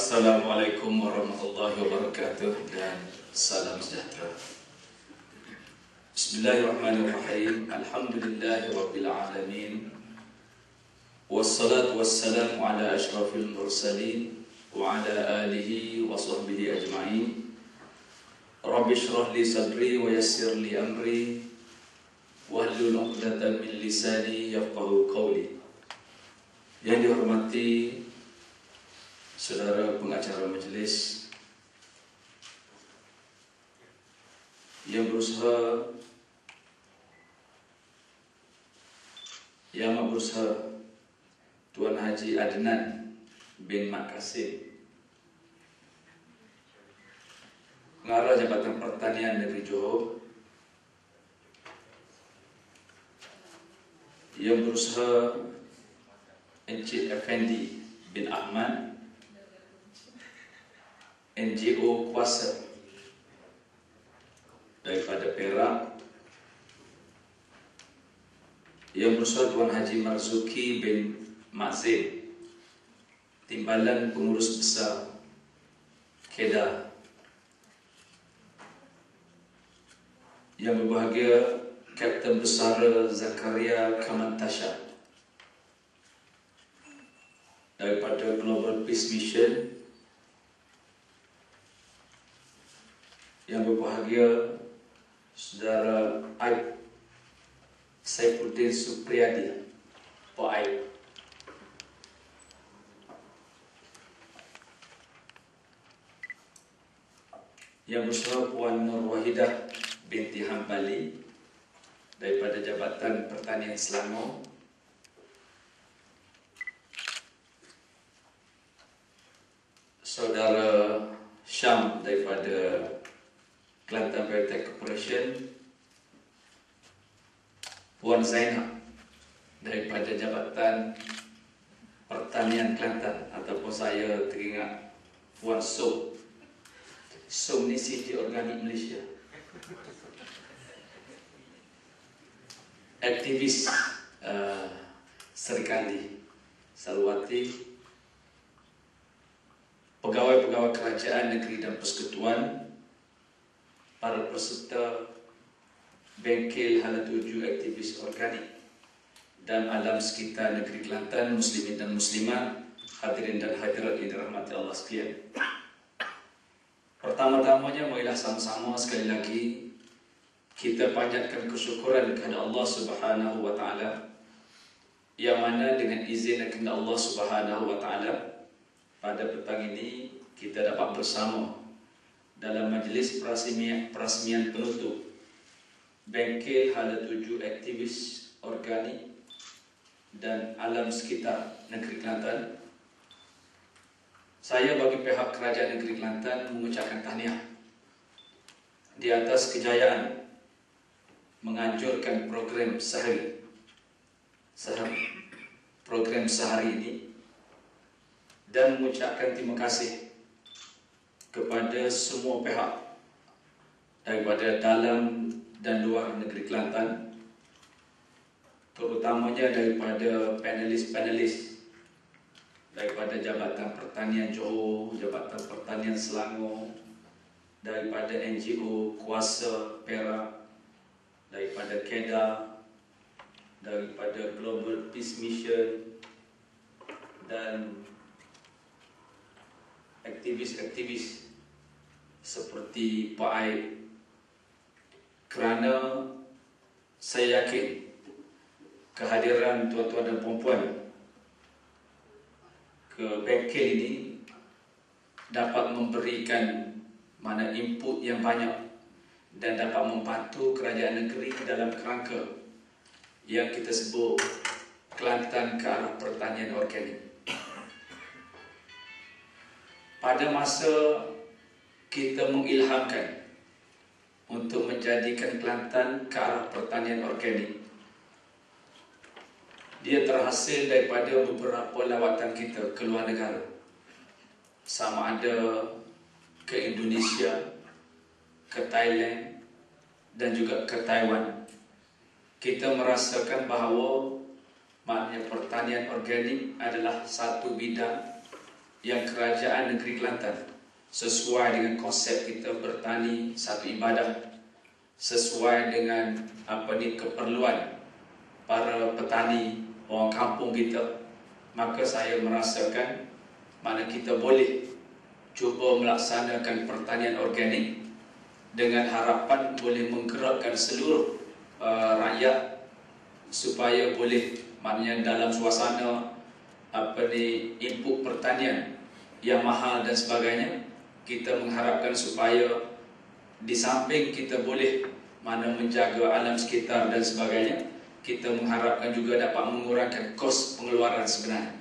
Assalamualaikum warahmatullahi wabarakatuh dan salam sejahtera. Bismillahirrahmanirrahim. Alhamdulillahi rabbil alamin. Wassalatu wassalamu ala asyrafil mursalin wa ala alihi wa sahbihi ajma'in. Rabbi shrah li sadri wa yassir li amri wahlul 'uqdatam min lisani yafqahu qawli. Yang dihormati saudara pengacara majelis yang berusaha Tuan Haji Adnan bin Mak Kasim, Pengarah Jabatan Pertanian Negeri Johor, yang berusaha Encik Effendi bin Ahmad, NGO Kuasa daripada Perak, yang berusaha Tuan Haji Marzuki bin Mazin, Timbalan Pengurus Besar Kedah, yang berbahagia Kapten Besar Zakaria Kamantasha daripada Global Peace Mission, yang berbahagia Saudara Aib Saifuddin Supriyadi, Pak Aib, yang bersama Puan Nur Wahidah binti Hambali daripada Jabatan Pertanian Selangor, Saudara Syam daripada Kelantan Biotech Corporation, Puan Zainab daripada Jabatan Pertanian Kelantan, ataupun saya teringat Puan Som. Som ni City Organik Malaysia. Aktivis Serikandi Salwati, pegawai-pegawai kerajaan negeri dan persekutuan, para peserta bengkel hala tuju aktivis organik dan alam sekitar negeri Kelantan, muslimin dan muslimat, hadirin dan hadirat yang dirahmati Allah sekalian. Pertama-tamanya marilah sama-sama sekali lagi kita panjatkan kesyukuran kepada Allah Subhanahu wa taala, yang mana dengan izin dan kehendak Allah Subhanahu wa taala pada petang ini kita dapat bersama dalam majlis perasmian penutup bengkel hala tuju aktivis organik dan alam sekitar negeri Kelantan. Saya bagi pihak kerajaan negeri Kelantan mengucapkan tahniah di atas kejayaan menganjurkan program sehari ini, dan mengucapkan terima kasih kepada semua pihak daripada dalam dan luar negeri Kelantan, terutamanya daripada panelis-panelis daripada Jabatan Pertanian Johor, Jabatan Pertanian Selangor, daripada NGO Kuasa Perak, daripada Kedah, daripada Global Peace Mission, dan aktivis-aktivis seperti Pak Aib, kerana saya yakin kehadiran tuan-tuan dan puan-puan ke bengkel ini dapat memberikan input yang banyak dan dapat membantu kerajaan negeri dalam kerangka yang kita sebut Kelantan ke arah pertanian organik. Pada masa kita mengilhamkan untuk menjadikan Kelantan ke arah pertanian organik, dia terhasil daripada beberapa lawatan kita ke luar negara, sama ada ke Indonesia, ke Thailand, dan juga ke Taiwan. Kita merasakan bahawa maknanya pertanian organik adalah satu bidang yang kerajaan negeri Kelantan sesuai dengan konsep kita bertani satu ibadah, sesuai dengan keperluan para petani orang kampung kita, maka saya merasakan mana kita boleh cuba melaksanakan pertanian organik dengan harapan boleh menggerakkan seluruh rakyat supaya boleh maknanya dalam suasana input pertanian yang mahal dan sebagainya, kita mengharapkan supaya di samping kita boleh menjaga alam sekitar dan sebagainya, kita mengharapkan juga dapat mengurangkan kos pengeluaran sebenarnya.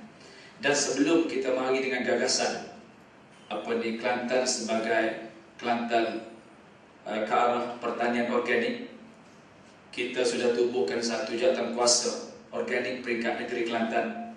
Dan sebelum kita mari dengan gagasan Kelantan sebagai Kelantan ke arah pertanian organik, kita sudah tubuhkan satu jawatankuasa organik peringkat negeri Kelantan.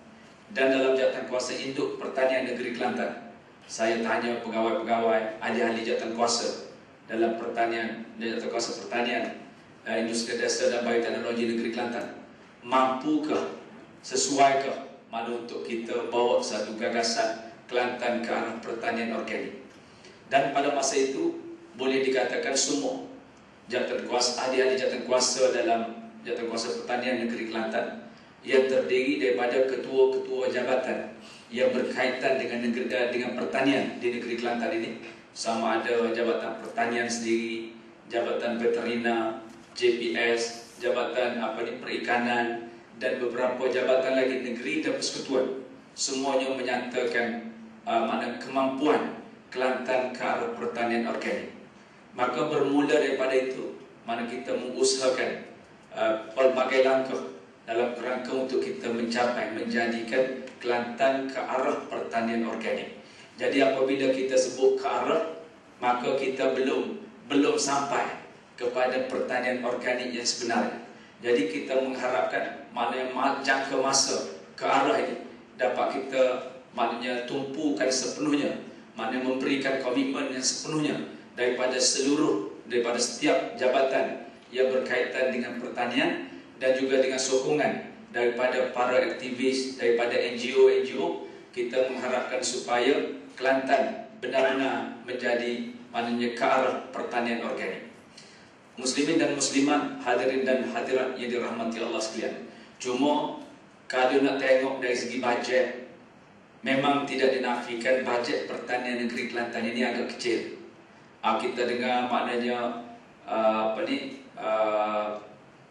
Dan dalam jawatankuasa induk pertanian negeri Kelantan, saya tanya pegawai-pegawai, ahli-ahli jawatankuasa dalam pertanian, jawatankuasa pertanian, industri dasar dan bioteknologi negeri Kelantan, mampukah, sesuaikah untuk kita bawa satu gagasan Kelantan ke arah pertanian organik. Dan pada masa itu boleh dikatakan semua jawatankuasa, ahli-ahli jawatankuasa dalam jawatankuasa pertanian negeri Kelantan yang terdiri daripada ketua-ketua jabatan yang berkaitan dengan pertanian di negeri Kelantan ini, sama ada jabatan pertanian sendiri, jabatan veterina, JPS, jabatan perikanan, dan beberapa jabatan lagi negeri dan persekutuan, semuanya menyatakan kemampuan Kelantan ke arah pertanian organik. Maka bermula daripada itu, kita mengusahakan pelbagai langkah dalam kerangka untuk kita menjadikan Kelantan ke arah pertanian organik. Jadi apabila kita sebut ke arah, maka kita belum sampai kepada pertanian organik yang sebenarnya. Jadi kita mengharapkan jangka masa ke arah ini dapat kita tumpukan sepenuhnya, memberikan komitmen yang sepenuhnya daripada setiap jabatan yang berkaitan dengan pertanian, dan juga dengan sokongan daripada para aktivis, daripada NGO, kita mengharapkan supaya Kelantan benar-benar menjadi ke arah pertanian organik. Muslimin dan muslimat, hadirin dan hadirat yang dirahmati Allah sekalian, cuma kalau nak tengok dari segi bajet, memang tidak dinafikan bajet pertanian negeri Kelantan ini agak kecil. Kita dengar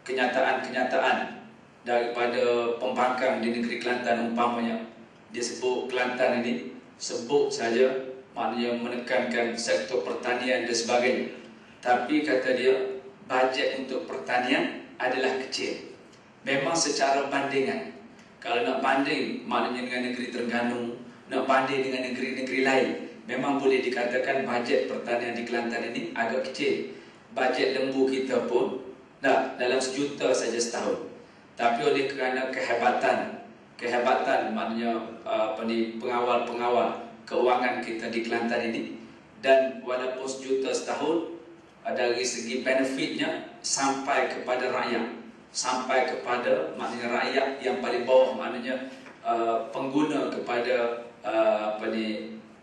kenyataan-kenyataan daripada pembangkang di negeri Kelantan, umpamanya dia sebut Kelantan ini sebut saja menekankan sektor pertanian dan sebagainya, tapi kata dia bajet untuk pertanian adalah kecil. Memang secara bandingan, kalau nak banding dengan negeri Terengganu, nak banding dengan negeri-negeri lain, memang boleh dikatakan bajet pertanian di Kelantan ini agak kecil. Bajet lembu kita pun dalam 1 juta saja setahun. Tapi oleh kerana kehebatan pengawal keuangan kita di Kelantan ini, dan walaupun 1 juta setahun, dari segi benefitnya sampai kepada rakyat, sampai kepada rakyat yang paling bawah, pengguna kepada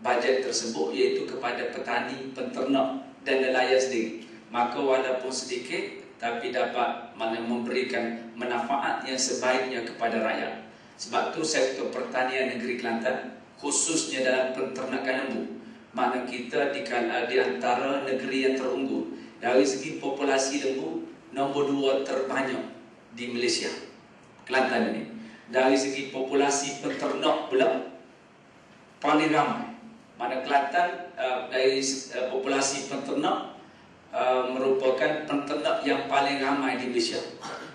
bajet tersebut, iaitu kepada petani, penternak dan nelayan sendiri. Maka walaupun sedikit, tapi dapat memberikan manfaat yang sebaiknya kepada rakyat. Sebab tu sektor pertanian negeri Kelantan, khususnya dalam penternakan lembu, kita di antara negeri yang terunggul. Dari segi populasi lembu, nombor 2 terbanyak di Malaysia, Kelantan ini. Dari segi populasi penternak pula paling ramai. Kelantan dari populasi penternak merupakan penternak yang paling ramai di Malaysia.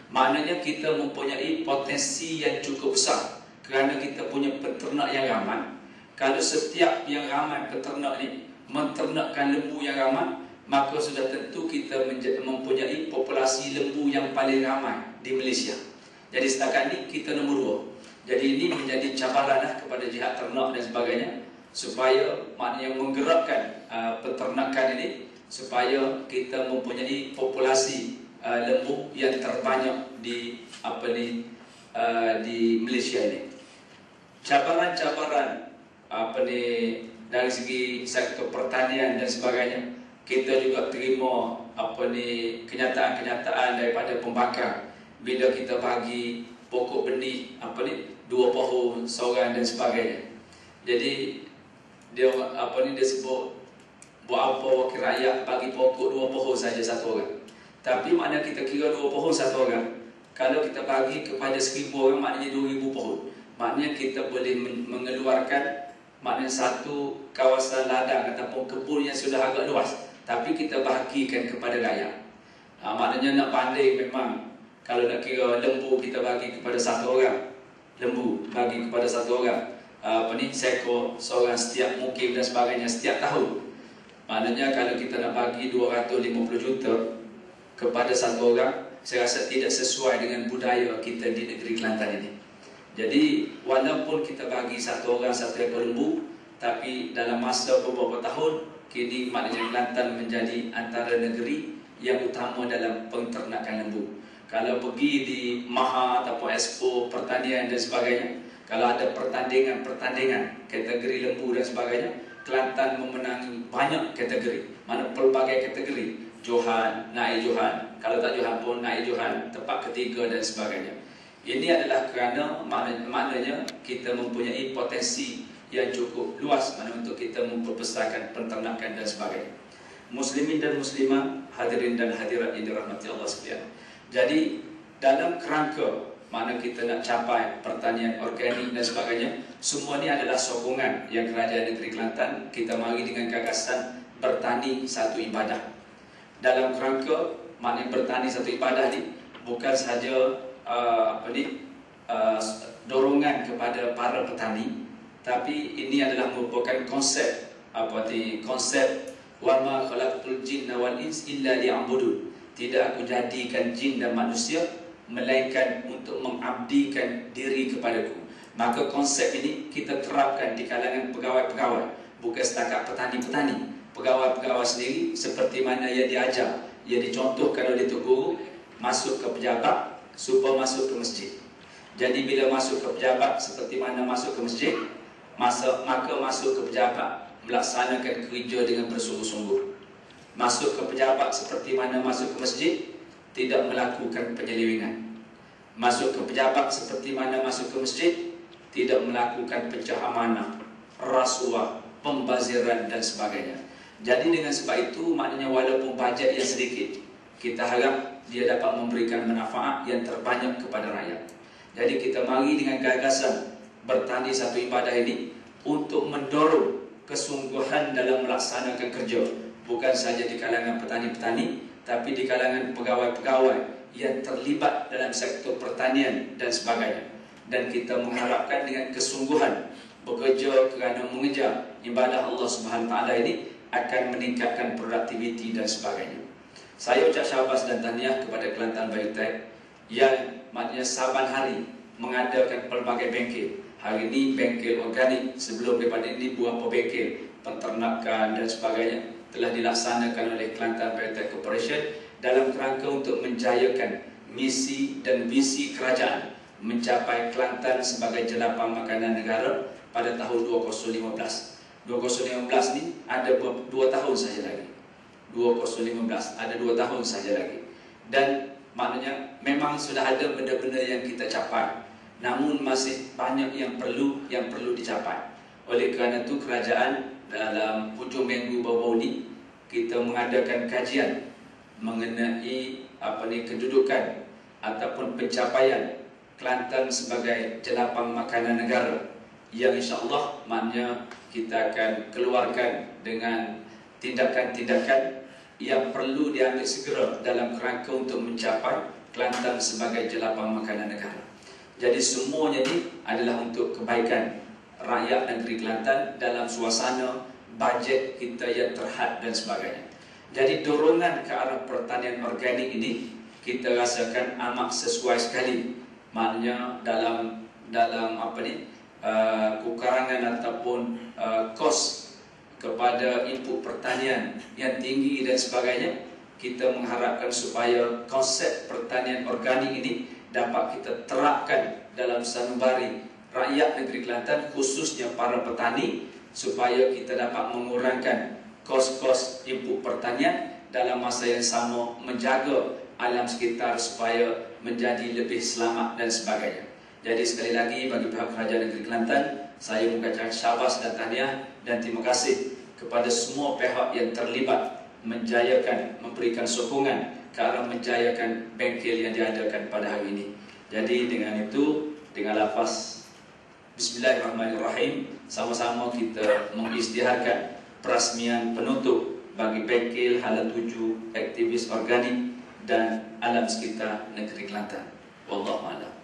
Maknanya kita mempunyai potensi yang cukup besar kerana kita punya penternak yang ramai. Kalau setiap yang ramai penternak ni menternakkan lembu yang ramai, maka sudah tentu kita mempunyai populasi lembu yang paling ramai di Malaysia. Jadi setakat ni kita nombor 2. Jadi ini menjadi cabaran kepada jihad ternak dan sebagainya, supaya menggerakkan penternakan ini, supaya kita mempunyai populasi lembu yang terbanyak di di Malaysia ini. Cabaran-cabaran dari segi sektor pertanian dan sebagainya, kita juga terima kenyataan-kenyataan daripada pembakar bila kita bagi pokok benih 2 pohon seorang dan sebagainya. Jadi dia dia sebut buat apa wakil rakyat bagi pokok 2 pohon saja satu orang. Tapi makna kita kira 2 pohon satu orang. Kalau kita bagi kepada 1000 orang, maknanya 2000 pohon. Maknanya kita boleh mengeluarkan maknanya satu kawasan ladang ataupun kebun yang sudah agak luas, tapi kita bahagikan kepada rakyat. Maknanya nak pandai memang, kalau nak kira lembu kita bagi kepada satu orang, lembu bagi kepada satu orang, seekor seorang setiap mukim dan sebagainya setiap tahun. Maknanya kalau kita nak bagi 250 juta kepada satu orang, saya rasa tidak sesuai dengan budaya kita di negeri Kelantan ini. Jadi walaupun kita bagi satu orang satu ekor lembu, tapi dalam masa beberapa tahun kini maknanya Kelantan menjadi antara negeri yang utama dalam penternakan lembu. Kalau pergi di Maha ataupun Expo pertanian dan sebagainya, kalau ada pertandingan kategori lembu dan sebagainya, Kelantan memenangi banyak kategori, mana pelbagai kategori, Johan, naik Johan, kalau tak Johan pun naik Johan, tempat ketiga dan sebagainya. Ini adalah kerana maknanya kita mempunyai potensi yang cukup luas untuk kita memperbesarkan penternakan dan sebagainya. Muslimin dan muslimah, hadirin dan hadirat yang dirahmati Allah sekalian. Jadi dalam kerangka mana kita nak capai pertanian organik dan sebagainya, semua ini adalah sokongan yang Kerajaan Negeri Kelantan kita mari dengan gagasan bertani satu ibadah. Dalam kerangka makna bertani satu ibadah ni bukan sahaja dorongan kepada para petani, tapi ini adalah merupakan konsep konsep wa ma khalaqtul jinna wal ins illa liya'budun. Tidak aku jadikan jin dan manusia melainkan untuk mengabdikan diri kepadaku. Maka konsep ini kita terapkan di kalangan pegawai-pegawai, bukan setakat petani-petani. Pegawai-pegawai sendiri seperti mana yang diajar, yang dicontohkan oleh Tok Guru, masuk ke pejabat supaya masuk ke masjid. Jadi bila masuk ke pejabat seperti mana masuk ke masjid, maka masuk ke pejabat melaksanakan kerja dengan bersungguh-sungguh. Masuk ke pejabat seperti mana masuk ke masjid, tidak melakukan penyelewengan. Masuk ke pejabat seperti mana masuk ke masjid, tidak melakukan pecah amanah, rasuah, pembaziran dan sebagainya. Jadi dengan sebab itu maknanya walaupun bajet yang sedikit, kita harap dia dapat memberikan manfaat yang terbanyak kepada rakyat. Jadi kita mari dengan gagasan bertani satu ibadah ini untuk mendorong kesungguhan dalam melaksanakan kerja, bukan saja di kalangan petani-petani, tapi di kalangan pegawai-pegawai yang terlibat dalam sektor pertanian dan sebagainya. Dan kita mengharapkan dengan kesungguhan bekerja kerana mengejar ibadah Allah Subhanahu Wa Taala ini akan meningkatkan produktiviti dan sebagainya. Saya ucap syabas dan tahniah kepada Kelantan Biotech yang maknanya saban hari mengadakan pelbagai bengkel. Hari ini bengkel organik, sebelum daripada ini beberapa bengkel penternakan dan sebagainya telah dilaksanakan oleh Kelantan Biotech Corporation dalam kerangka untuk menjayakan misi dan visi kerajaan mencapai Kelantan sebagai jelapang makanan negara pada tahun 2015. 2015 ni ada 2 tahun saja lagi. 2015 ada 2 tahun saja lagi. Dan maknanya memang sudah ada benda-benda yang kita capai, namun masih banyak yang perlu dicapai. Oleh kerana itu kerajaan dalam hujung minggu baru ini kita mengadakan kajian mengenai kedudukan ataupun pencapaian Kelantan sebagai jelapang makanan negara, yang insya-Allah maknanya kita akan keluarkan dengan tindakan-tindakan yang perlu diambil segera dalam kerangka untuk mencapai Kelantan sebagai jelapang makanan negara. Jadi semuanya ini adalah untuk kebaikan rakyat negeri Kelantan dalam suasana bajet kita yang terhad dan sebagainya. Jadi dorongan ke arah pertanian organik ini kita rasakan amat sesuai sekali. Maknanya dalam kekurangan ataupun kos kepada input pertanian yang tinggi dan sebagainya, kita mengharapkan supaya konsep pertanian organik ini dapat kita terapkan dalam sanubari rakyat negeri Kelantan, khususnya para petani, supaya kita dapat mengurangkan kos-kos input pertanian, dalam masa yang sama menjaga alam sekitar supaya menjadi lebih selamat dan sebagainya. Jadi sekali lagi bagi pihak Kerajaan Negeri Kelantan, saya mengucapkan syabas dan tahniah dan terima kasih kepada semua pihak yang terlibat menjayakan, memberikan sokongan ke arah menjayakan bengkel yang diadakan pada hari ini. Jadi dengan itu, dengan lafaz Bismillahirrahmanirrahim, sama-sama kita mengisytiharkan perasmian penutup bagi bengkel Halal 7 aktivis organik dan alam sekitar negeri Kelantan. Wallahu a'lam.